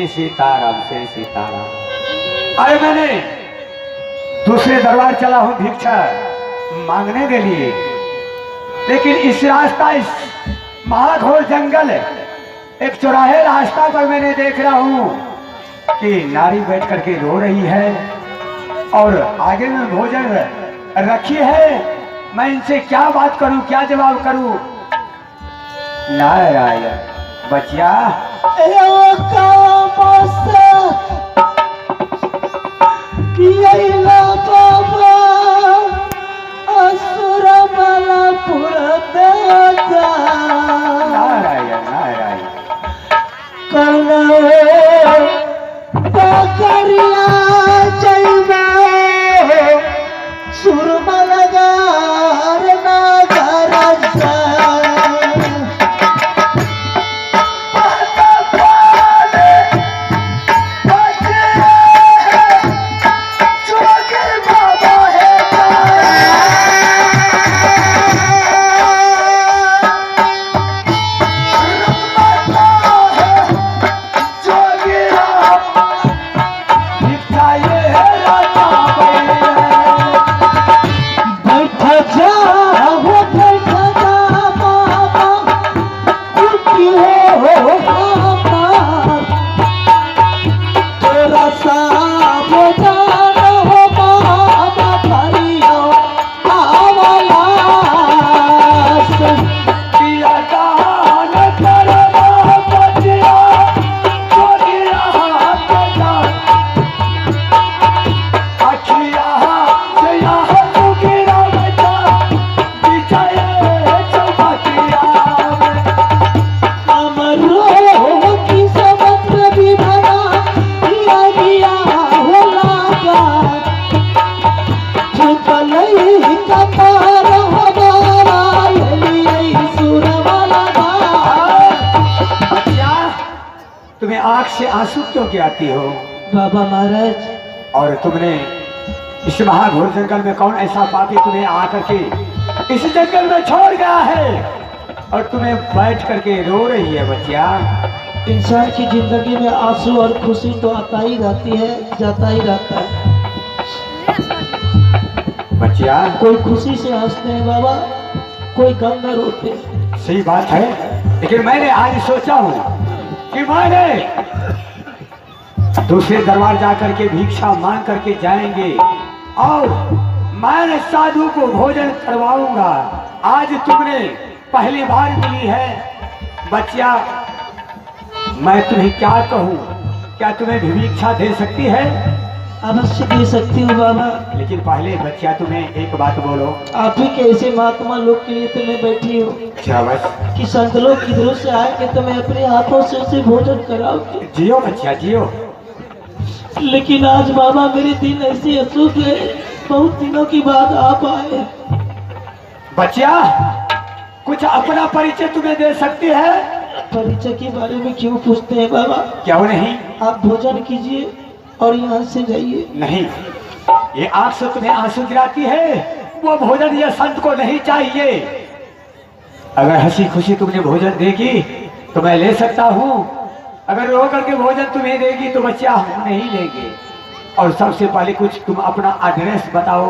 सीताराम श्री सीताराम। अरे मैंने दूसरे दरबार चला हूँ भिक्षा मांगने के लिए, लेकिन इस रास्ता, इस महाघोर जंगल, एक चौराहे रास्ता पर मैंने देख रहा हूँ कि नारी बैठ करके रो रही है और आगे में भोजन रखी है। मैं इनसे क्या बात करूं, क्या जवाब करूं? नारायण बचिया नारायण नारायण तुम्हें आंख से आंसू क्यों गिराती हो बाबा महाराज? और तुमने इस महाघोर जंगल में कौन ऐसा पापी तुम्हें आकर के इस जंगल में छोड़ गया है और तुम्हें बैठ करके रो रही है बच्चिया? इंसान की जिंदगी में आंसू और खुशी तो आता ही रहती है, जाता ही रहता है। बच्चिया कोई खुशी से हंसते हैं बाबा, कोई गम में रोते हैं। सही बात है, लेकिन मैंने आज सोचा हूँ कि मैंने दूसरे दरबार जाकर के भिक्षा मांग करके जाएंगे और मैं साधु को भोजन करवाऊंगा। आज तुमने पहली बार मिली है बच्चिया, मैं तुम्हें क्या कहूँ? क्या तुम्हें भिक्षा दे सकती है? अवश्य दे सकती हूँ बाबा, लेकिन पहले बच्चिया तुम्हें एक बात बोलो। आप ही के ऐसे महात्मा लोग के लिए तो मैं बैठी हूँ कि संत लोग किधरों से आएंगे तो मैं अपने हाथों से उसे भोजन कराऊंगी। जियो बच्चिया जियो। लेकिन आज बाबा मेरे दिन ऐसे अशुभ है, बहुत दिनों की बाद आप आए। बच्चिया कुछ अपना परिचय तुम्हें दे सकती है? परिचय के बारे में क्यों पूछते हैं बाबा? क्यों नहीं? आप भोजन कीजिए और यहाँ से जाइए। नहीं, ये आंख से तुम्हें आंसू गिराती है, वो भोजन ये संत को नहीं चाहिए। अगर हंसी खुशी तुमने भोजन देगी तो मैं ले सकता हूँ, अगर रो करके भोजन तुम्हें देगी तो बच्चा हम नहीं लेंगे। और सबसे पहले कुछ तुम अपना एड्रेस बताओ।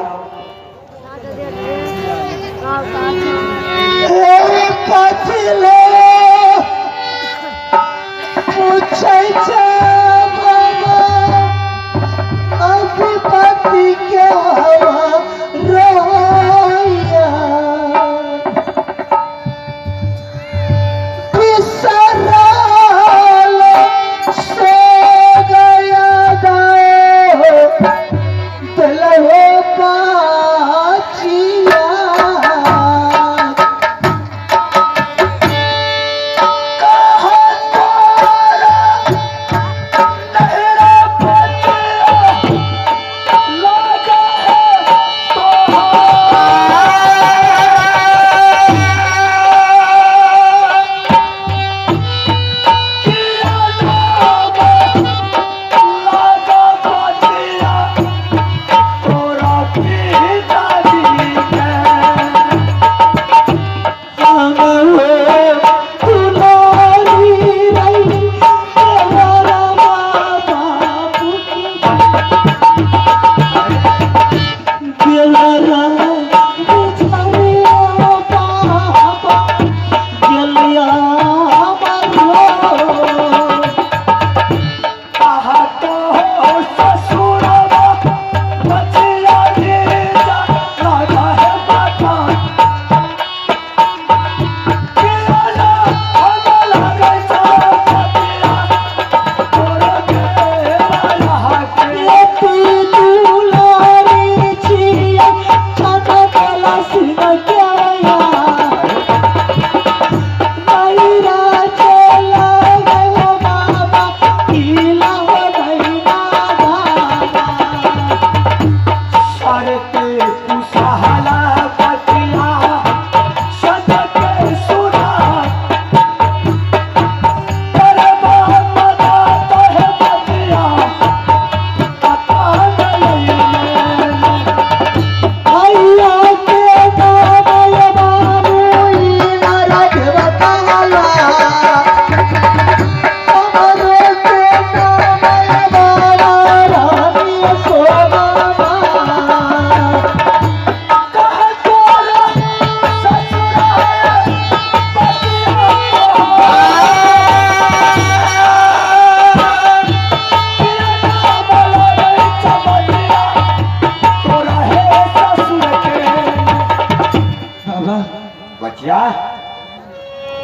बच्चिया,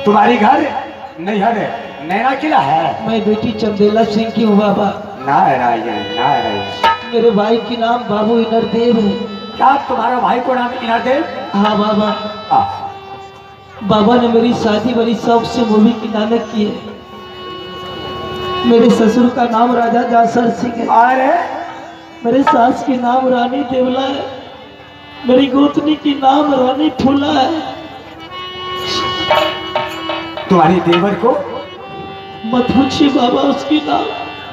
तुम्हारी घर नैहर नैना किला है। मैं बेटी चंदेला सिंह की हूँ बाबा। नारायण। मेरे भाई की नाम बाबू इनरदेव है। क्या तुम्हारा भाई को नाम इनरदेव? हाँ बाबा। बाबा ने मेरी शादी बड़ी शौक से मूवी की नानक की है। मेरे ससुर का नाम राजा जासर सिंह है। अरे मेरे सास की नाम रानी देवला है। मेरी गोतनी की नाम रानी फूला है। तुम्हारी देवर को मत पूछिए बाबा उसकी नाम।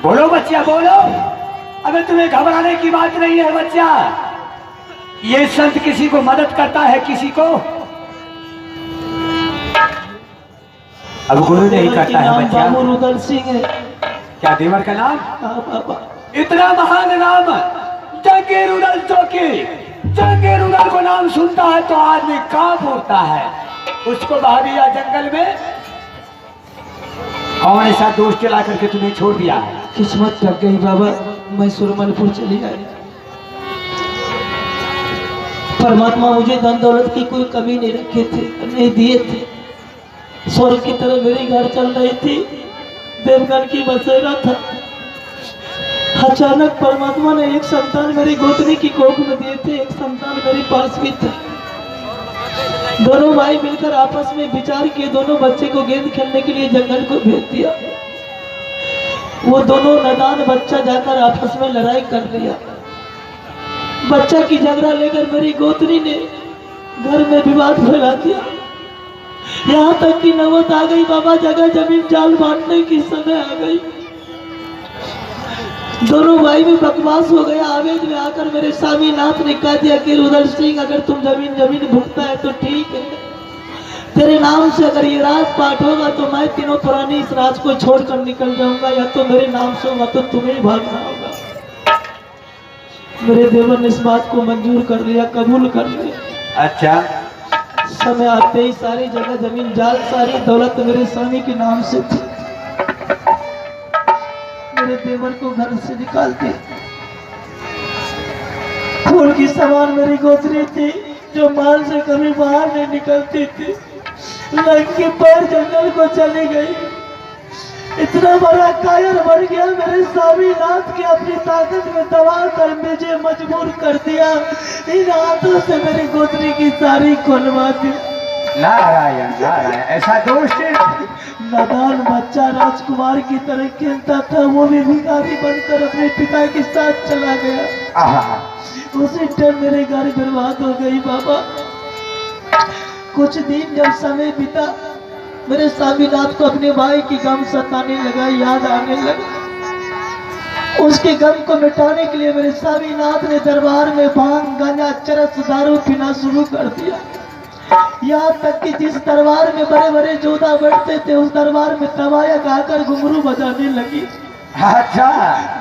बोलो बच्चिया बोलो। अबे तुम्हें घबराने की बात नहीं है बच्चा। ये संत किसी को मदद करता है किसी को अब गुरु नहीं करता है बच्चा। बाबू रुदल सिंह है। क्या देवर का नाम? हाँ बाबा। इतना महान नाम जंगे रुदल चौकी। जंगे रुदल को नाम सुनता है तो आदमी कांप उठता है। उसको बहा दिया जंगल में। कौन ऐसा दोस्त चला करके तुम्हें छोड़ दिया है? किस्मत लग गई बाबा। मैं सुरमलपुर चली आई। परमात्मा मुझे धन दौलत की कोई कमी नहीं रखे थे, नहीं दिए थे। स्वर्ग की तरह मेरी घर चल रही थी। देवगन की बसेरा था। अचानक परमात्मा ने एक संतान मेरी गोतनी की कोख में दिए थे। एक संतान मेरे पास भी था। दोनों भाई मिलकर आपस में विचार किए। दोनों बच्चे को गेंद खेलने के लिए जंगल को भेज दिया। वो दोनों नादान बच्चा जाकर आपस में लड़ाई कर लिया। बच्चा की झगड़ा लेकर मेरी गोतनी ने घर में विवाद फैला दिया। यहाँ तक कि नौबत आ गई बाबा, जगह जमीन जाल बांटने की समय आ गई। दोनों भाई में बकवास हो गया। आवेश में आकर मेरे स्वामी नाथ ने कह दिया कि रुदल सिंह अगर तुम जमीन भुगता है तो ठीक है। तेरे नाम से अगर ये राज पाठ होगा तो मैं तीनों पुरानी इस राज को छोड़कर निकल जाऊंगा, या तो मेरे नाम से होगा तो तुम्हें ही भागना होगा। मेरे देवर ने इस बात को मंजूर कर लिया, कबूल कर लिया। अच्छा, समय आते ही सारी जगह जमीन जाल सारी दौलत मेरे स्वामी के नाम से थी। मेरे देवर को घर से निकाल दिया। फूल की सामान मेरी गोदरी थी जो माल से कभी बाहर नहीं निकलती थी, लग के पैर जंगल को चली गई। इतना बड़ा कायर बन गया मेरे स्वामीनाथ की अपनी ताकत में दबा कर मुझे मजबूर कर दिया। इन हाथों से मेरी गोदरी की सारी खुलवा दी। नारायण नारायण, ऐसा दोस्त नादान बच्चा राजकुमार की तरह खेलता था, वो भी भिखारी बनकर अपने पिता के साथ चला गया। आहा, उसी टाइम मेरे घर बर्बाद हो गई बाबा। कुछ दिन जब समय बीता, मेरे स्वामीनाथ को अपने भाई की गम सताने लगा, याद आने लगा। उसके गम को मिटाने के लिए मेरे स्वामीनाथ ने दरबार में भांग, गांजा, चरस, दारू पीना शुरू कर दिया। यहाँ तक कि जिस दरबार में बड़े बड़े जोधा बैठते थे, उस दरबार में तबाया गाकर घुंघरू बजाने लगी। अच्छा,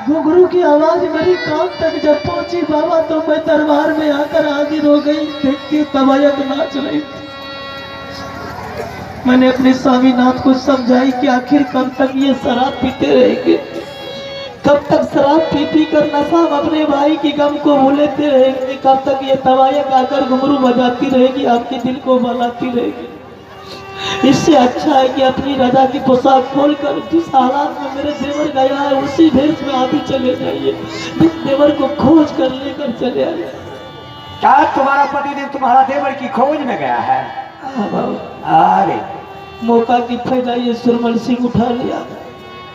घुंघरू की आवाज मेरी कान तक जब पहुंची बाबा, तो मैं दरबार में आकर हाजिर हो गई। देखती तबायत नाच रही थी। मैंने अपने स्वामीनाथ को समझाई कि आखिर कब तक ये शराब पीते रहेंगे, कब तक शराब पी पी कर नशा अपने भाई की गम को भूलते रहेंगे, कब तक ये तवायक आकर घुंघरू बजाती रहेगी, आपके दिल को बहलाती रहेगी। इससे अच्छा है कि अपनी रजा की पोशाक खोलकर जिस हालात में मेरे देवर गया है उसी भेष में आप ही चले जाइए। जिस देवर को खोज कर लेकर चले आए। क्या तुम्हारा पतिदेव तुम्हारा देवर की खोज में गया है? हाँ बाबा। अरे, मौका की फायदा ये सुरमल सिंह उठा लिया।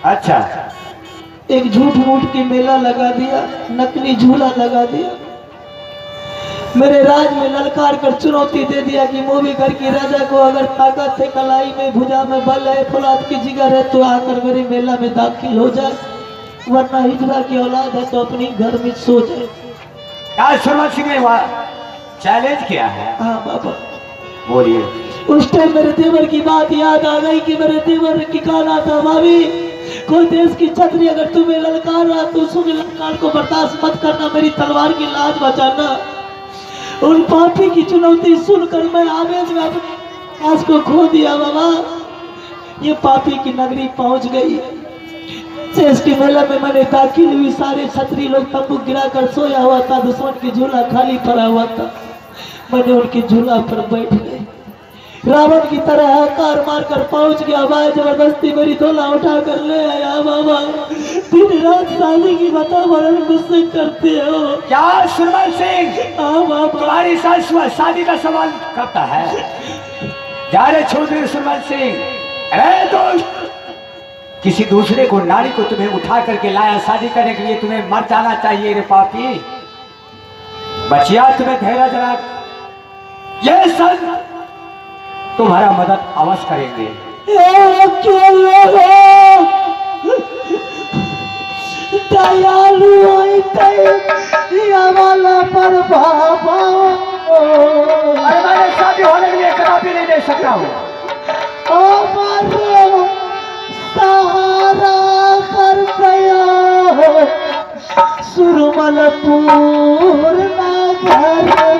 अच्छा, एक झूठ मूठ के मेला लगा दिया, नकली झूला लगा दिया। मेरे राज में ललकार कर चुनौती दे दिया कि मोबी घर की राजा को अगर ताकत है, कलाई में, भुजा में बल है, फौलाद की जिगर है, तो आकर मेरे मेला में दाखिल हो जाए, वरना हिजरा की औलाद है तो अपनी घर में सो जाए। क्या सुरमल सिंह ने चैलेंज किया है? हाँ बाबा। बोलिए। उस टाइम मेरे देवर की बात याद आ गई कि मेरे देवर की कहना था, भाभी कोई देश की छतरी अगर तुम्हें ललकार रहा तो उस ललकार को बर्दाश्त मत करना, मेरी तलवार की लाज बचाना। उन पापी की चुनौती सुनकर मैं आवेश में अपने आस को खो दिया बाबा। ये पापी की नगरी पहुंच गई। शेष के मेला में मैंने दाखिल हुई, सारे छतरी लोग तंबू गिराकर सोया हुआ था, दुश्मन की झूला खाली पड़ा हुआ था। मैंने उनकी झूला पर बैठ गई, रावण की तरह हकार मारकर पहुंच गया। भाई जबरदस्ती मेरी धोला उठा कर ले आया बाबा। दिन रात शादी की वातावरण गुस्से करते हो। क्या सुरमल सिंह? हाँ बाबा। तुम्हारी सास शादी का सवाल करता है? जा रे छोटे सुरमल सिंह। अरे दोस्त, किसी दूसरे को, नारी को तुम्हें उठा करके लाया शादी करने के लिए, तुम्हें मर जाना चाहिए रे पापी। बचिया, तुम्हें धैर्य जरा, ये सब तुम्हारा मदद अवश्य करेंगे। दयालु वाला पर बाबा, अरे मैं शादी होने के लिए कदापि नहीं दे सकता हूँ। सहारा कर गया सुरमलपुर नगर।